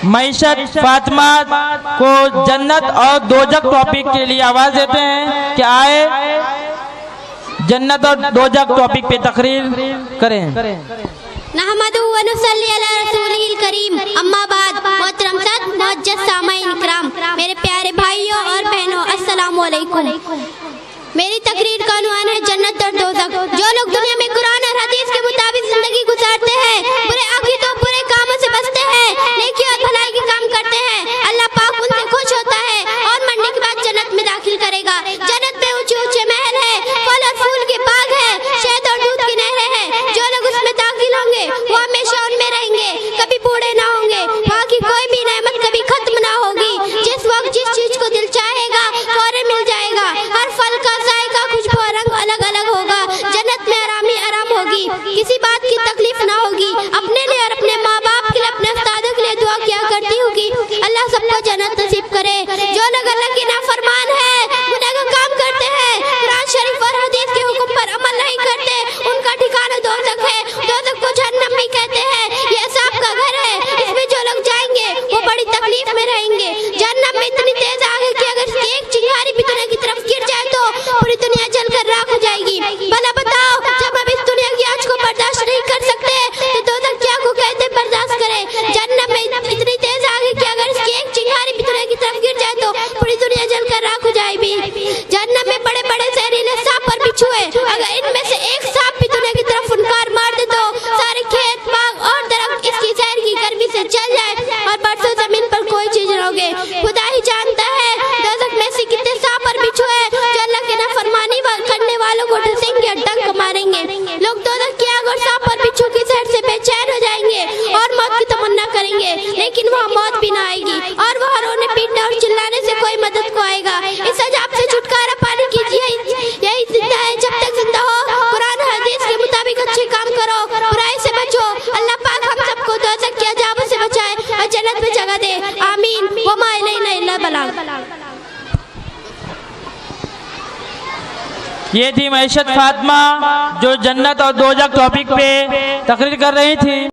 मईशत फातिमा को जन्नत और दोजक टॉपिक के लिए आवाज देते हैं कि आए जन्नत और दोजक टॉपिक पे तकरीर करें। नहमदु व नुसल्ली अला रसूलिल करीम, अम्मा बाद, मोहतरम सद मुअज्जज सामाईन इकराम, मेरे प्यारे भाइयों और बहनों, अस्सलामु अलैकुम। मेरी तकरीर का उन्वान है जन्नत और दोज़ख। जो लोग दुनिया में कुरान और हदीस के मुताबिक जिंदगी गुजारते हैं, बुरे अक़ीदों बुरे कामों से बचते हैं, नेकी और भलाई के काम करते हैं, अल्लाह पाक उनसे खुश होता है और मरने के बाद जन्नत में दाखिल करेगा। जन्नत में ऊंचे ऊंचे महल है, फल और फूल के बाग है, शहद और दूध की नहरें हैं। जो लोग उसमें दाखिल होंगे वो हमेशा उनमें रहेंगे, कभी बूढ़े ना होंगे। वहाँ की कोई भी नेमत कभी खत्म ना होगी। जिस वक्त जिस चीज को दिल चाहेगा फौरन मिल जाएगा। हर फल का जायका खुशबू और रंग अलग अलग होगा। जन्नत में आराम ही आराम होगी, किसी बात की तकलीफ ना होगी। अपने लिए और अपने माँ बाप के लिए, अपने उस्तादों के लिए दुआ किया करती हूँ कि अल्लाह सबको जन्नत नसीब करे। जो लोग अल्लाह की नाफरमान है, गुनाह का काम करते हैं, कुरान शरीफ और हदीस के हुक्म पर अमल नहीं करते, उनका ठिकाना दोज़ख है। दोज़ख को जहन्नम भी कहते हैं। ये अज़ाब का घर है, इसमें जो लोग जाएंगे वो बड़ी तकलीफ में रहेंगे। जहन्नम में इतनी तेज आग है कि अगर एक चिंगारी भी दुनिया की तरफ गिर जाए तो पूरी दुनिया जलकर राख हो जाएगी। भला बताओ, जब हम इस दुनिया की आग को बर्दाश्त नहीं कर सकते तो दोज़ख क्या को कहते बर्दाश्त करें। जहन्नम में इतनी तेज आग है कि अगर इसकी एक चिंगारी भी दुनिया की तरफ गिर जाए तो पूरी दुनिया जलकर राख हो जाएगी। जहन्नम में बड़े बड़े जहरीले सांप और बिच्छू है, अगर इनमें से एक सांप भी दुनिया की तरफ फुनकार मार दे तो सारे खेत बाग और दरख्त इसकी जहर की गर्मी से जल जाए और बरसों जमीन पर कोई चीज न होगे। खुदा ही जानता है दोज़ख में से कितने सांप और बिच्छू है जो अल्लाह के नाफरमानी करने वालों को डसेंगे और डंक मारेंगे। लोग दोज़ख की आग और सांप और बिच्छू की जहर से बेचैन हो जाएंगे और मौत की तमन्ना करेंगे, लेकिन वहाँ मौत भी ना आएगी और वहाँ रोने पीटने और चिल्लाने से कोई मदद को आएगा। इस अजाब से छुटकारा पाने की यही जिंदा है। जब तक जिंदा हो कुरान हदीस के मुताबिक अच्छे काम करो, बुराई से बचो। अल्लाह पाक हम सबको दोज़ख के अजाब से बचाए और जन्नत में जगह दे। आमीन। वमा इलैना इल्ला बलाग। ये थी मईशत फातिमा जो जन्नत और दोजक टॉपिक पे तकरीर कर रही थी।